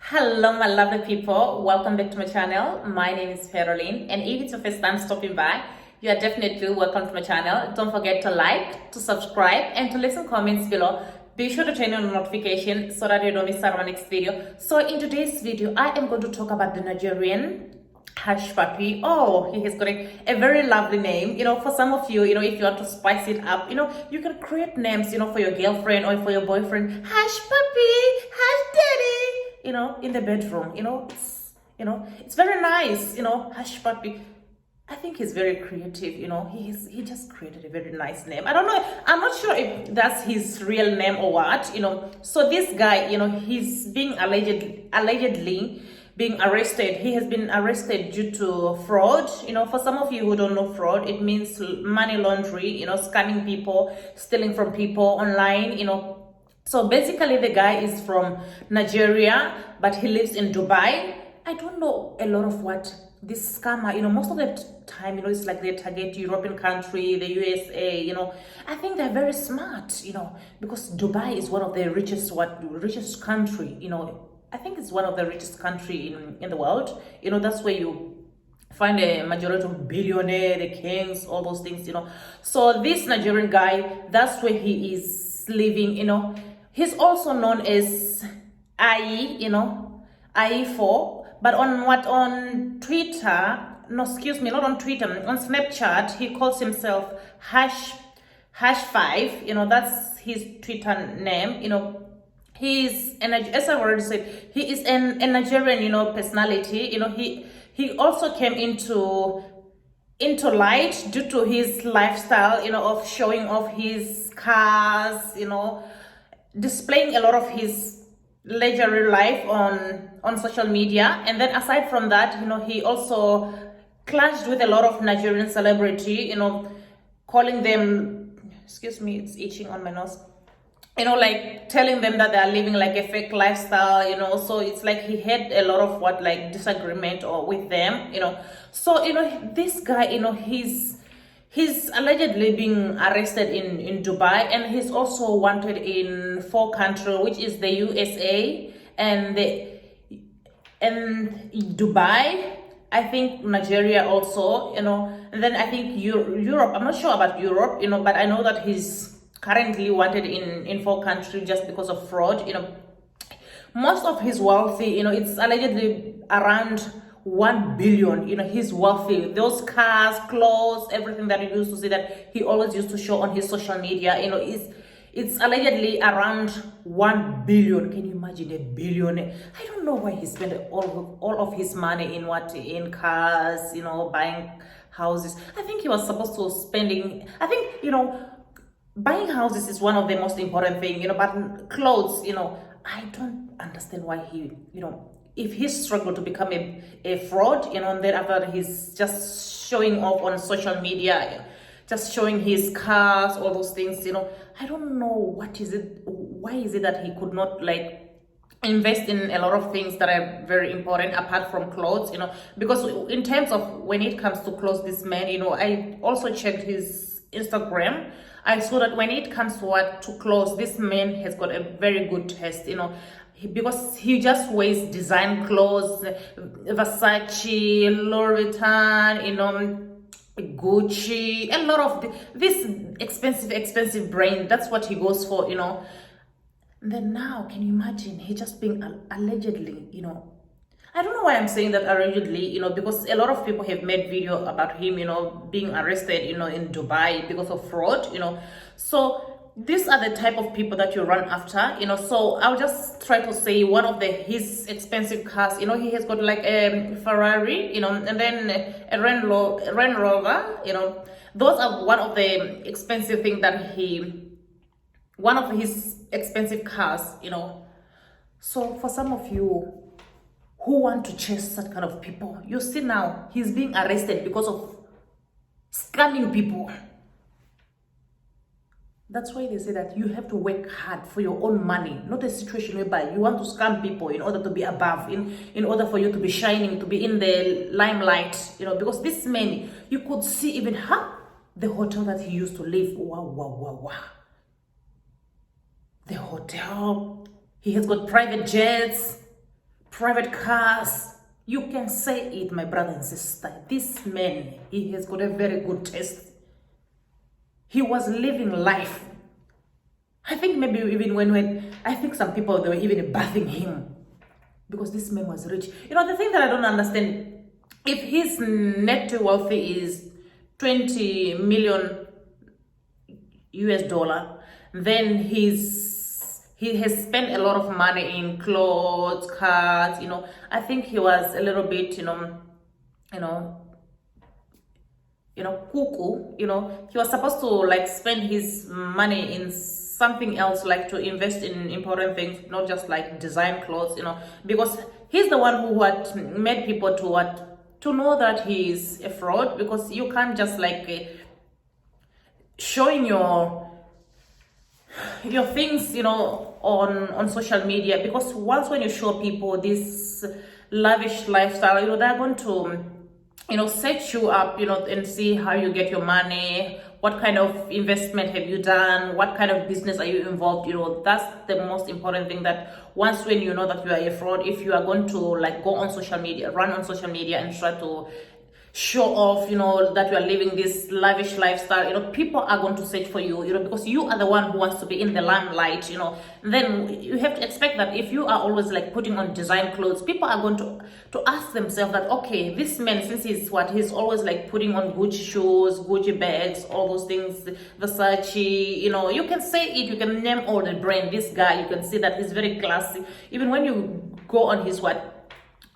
Hello, my lovely people. Welcome back to my channel. My name is Caroline, and if it's your first time stopping by, you are definitely welcome to my channel. Don't forget to like, to subscribe, and to leave some comments below. Be sure to turn on the notification so that you don't miss out on my next video. So in today's video, I am going to talk about the Nigerian Hushpuppi. Oh, he has got a very lovely name. For some of you, if you want to spice it up, you can create names, for your girlfriend or for your boyfriend. Hushpuppi, Hush Daddy, in the bedroom. It's very nice, Hushpuppi. I think he's very creative, he just created a very nice name. I don't know, I'm not sure if that's his real name or what, So this guy, he's being allegedly being arrested. He has been arrested due to fraud. For some of you who don't know fraud, it means money laundering, scamming people, stealing from people online, So basically the guy is from Nigeria, but he lives in Dubai. I don't know a lot of what this scammer, most of the time, it's like they target European country, the USA, I think they're very smart, because Dubai is one of the richest country, I think it's one of the richest country in the world. That's where you find a majority of billionaire, the kings, all those things, So this Nigerian guy, that's where he is living, He's also known as IE, IE4, but on Twitter, no, excuse me, not on Twitter, on Snapchat, he calls himself Hash5, that's his Twitter name, He's as I already said, he is a Nigerian, personality. He also came into light due to his lifestyle, of showing off his cars, displaying a lot of his leisure life on social media. And then aside from that, he also clashed with a lot of Nigerian celebrity, calling them, excuse me, it's itching on my nose, like telling them that they are living like a fake lifestyle, so it's like he had a lot of disagreement or with them, so this guy, he's allegedly being arrested in Dubai, and he's also wanted in 4 countries, which is the USA and Dubai, I think Nigeria also, and then I think Europe. I'm not sure about Europe, but I know that he's currently wanted in 4 countries just because of fraud. Most of his wealthy, it's allegedly around 1 billion. He's wealthy. Those cars, clothes, everything that you used to see that he always used to show on his social media, it's allegedly around 1 billion. Can you imagine a billion? I don't know why he spent all of his money in cars, buying houses. I think he was supposed to spending, I think, buying houses is one of the most important thing, but clothes, I don't understand why he, if he struggled to become a fraud, and then after he's just showing off on social media, just showing his cars, all those things, I don't know what is it, why is it that he could not invest in a lot of things that are very important apart from clothes, because in terms of when it comes to clothes, this man, I also checked his Instagram. I saw that when it comes to clothes, this man has got a very good taste, because he just wears design clothes, Versace, Louis Vuitton, Gucci, a lot of this expensive brand. That's what he goes for, And then now, can you imagine? He just being allegedly, I don't know why I'm saying that allegedly, because a lot of people have made video about him, being arrested, in Dubai because of fraud, So these are the type of people that you run after, So I'll just try to say one of his expensive cars, he has got like a Ferrari, and then a Range Rover, Those are one of the expensive things that one of his expensive cars, So for some of you who want to chase that kind of people, you see now he's being arrested because of scamming people. That's why they say that you have to work hard for your own money, not a situation whereby you want to scam people in order to be above, in order for you to be shining, to be in the limelight, because this man, you could see even the hotel that he used to live. Wow. The hotel, he has got private jets, private cars. You can say it, my brother and sister. This man, he has got a very good taste. He was living life. I think maybe even when I think some people, they were even bathing him because this man was rich. You know, the thing that I don't understand, if his net wealth is 20 million US dollar, then he has spent a lot of money in clothes, cars, you know. I think he was a little bit, cuckoo, you know. He was supposed to like spend his money in something else, like to invest in important things, not just like design clothes, you know, because he's the one who had made people to know that he is a fraud, because you can't just like showing your things, you know, on social media, because once when you show people this lavish lifestyle, you know, they're going to, you know, set you up, you know, and see how you get your money, what kind of investment have you done, what kind of business are you involved, you know. That's the most important thing, that once when you know that you are a fraud, if you are going to like go on social media, run on social media and try to show off, you know, that you are living this lavish lifestyle, you know, people are going to search for you, you know, because you are the one who wants to be in the limelight, you know. Then you have to expect that if you are always like putting on design clothes, people are going to ask themselves that, okay, this man, since he's always like putting on Gucci shoes, Gucci bags, all those things, Versace, you know, you can say it, you can name all the brand. This guy, you can see that he's very classy. Even when you go on his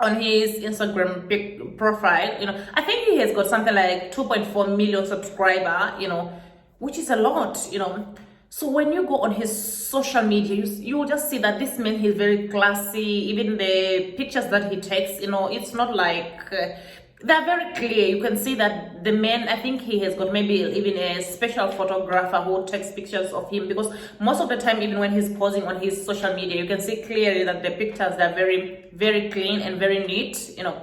on his Instagram profile, you know, I think he has got something like 2.4 million subscriber, you know, which is a lot, you know. So when you go on his social media, you will just see that this man, he's very classy. Even the pictures that he takes, you know, it's not like they're very clear. You can see that the man, I think he has got maybe even a special photographer who takes pictures of him, because most of the time, even when he's posing on his social media, you can see clearly that the pictures are very, very clean and very neat, you know.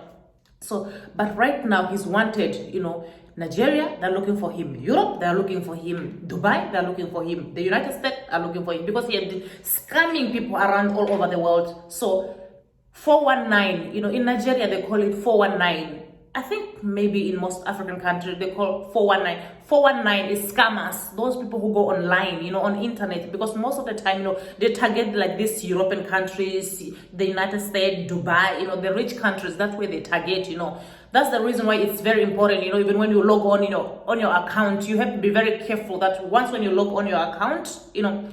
So, but right now he's wanted, you know. Nigeria, they're looking for him. Europe, they're looking for him. Dubai, they're looking for him. The United States are looking for him, because he had been scamming people around all over the world. So 419, you know, in Nigeria they call it 419. I think maybe in most African countries they call 419. 419 is scammers, those people who go online, you know, on internet, because most of the time, you know, they target like these European countries, the United States, Dubai, you know, the rich countries. That's where they target, you know. That's the reason why it's very important, you know, even when you log on, you know, on your account, you have to be very careful that once when you log on your account, you know,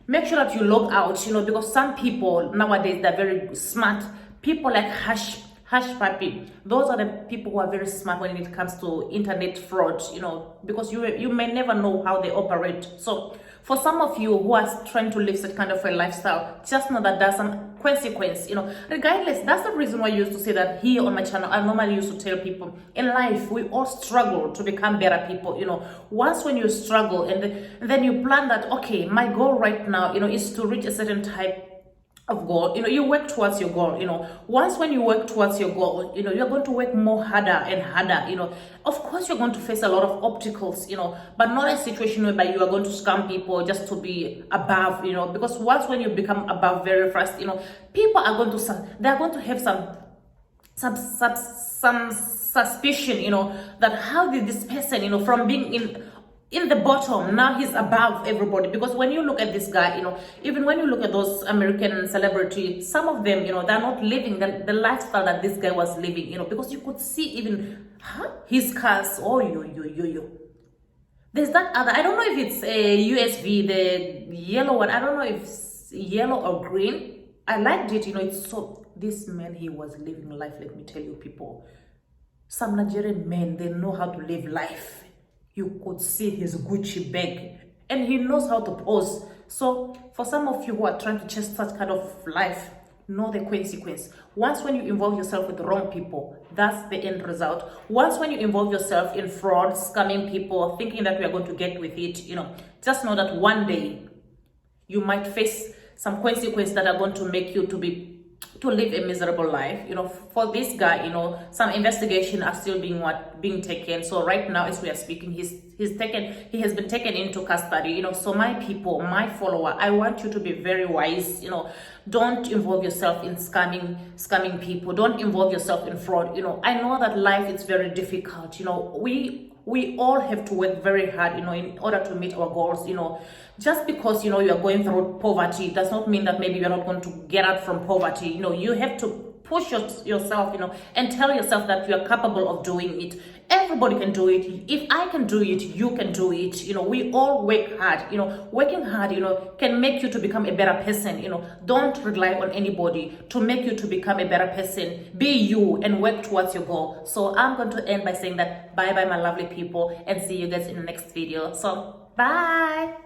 make sure that you log out, you know, because some people nowadays, they're very smart. People like Hushpuppi, those are the people who are very smart when it comes to internet fraud, you know, because you may never know how they operate. So for some of you who are trying to live such kind of a lifestyle, just know that there's some consequence, you know. Regardless, that's the reason why I used to say that here on my channel, I normally used to tell people, in life, we all struggle to become better people, you know. Once when you struggle and then you plan that, okay, my goal right now, you know, is to reach a certain type of goal, you know, you work towards your goal, you know. Once when you work towards your goal, you know, you're going to work more harder and harder, you know. Of course you're going to face a lot of obstacles, you know, but not a situation whereby you are going to scam people just to be above, you know, because once when you become above very fast, you know, people are going to, they're going to have some suspicion, you know, that how did this person, you know, from being in the bottom, now he's above everybody. Because when you look at this guy, you know, even when you look at those American celebrities, some of them, you know, they're not living the lifestyle that this guy was living, you know, because you could see even his cars. Oh, yo. There's that other, I don't know if it's a USV, the yellow one. I don't know if it's yellow or green. I liked it, you know. It's so, this man, he was living life. Let me tell you, people, some Nigerian men, they know how to live life. You could see his Gucci bag, and he knows how to pose. So for some of you who are trying to chase that kind of life, know the consequence. Once when you involve yourself with the wrong people, that's the end result. Once when you involve yourself in fraud, scamming people, thinking that we are going to get with it, you know, just know that one day you might face some consequences that are going to make you to be live a miserable life. For this guy, some investigation are still being taken. So right now, as we are speaking, he has been taken into custody. So my people, my follower, I want you to be very wise. Don't involve yourself in scamming people. Don't involve yourself in fraud. I know that life is very difficult. We all have to work very hard, in order to meet our goals. Just because, you are going through poverty does not mean that maybe you're not going to get out from poverty. You have to push yourself, and tell yourself that you are capable of doing it. Everybody can do it. If I can do it, you can do it. We all work hard. Working hard, can make you to become a better person. Don't rely on anybody to make you to become a better person. Be you and work towards your goal. So I'm going to end by saying that bye bye, my lovely people, and see you guys in the next video. So bye.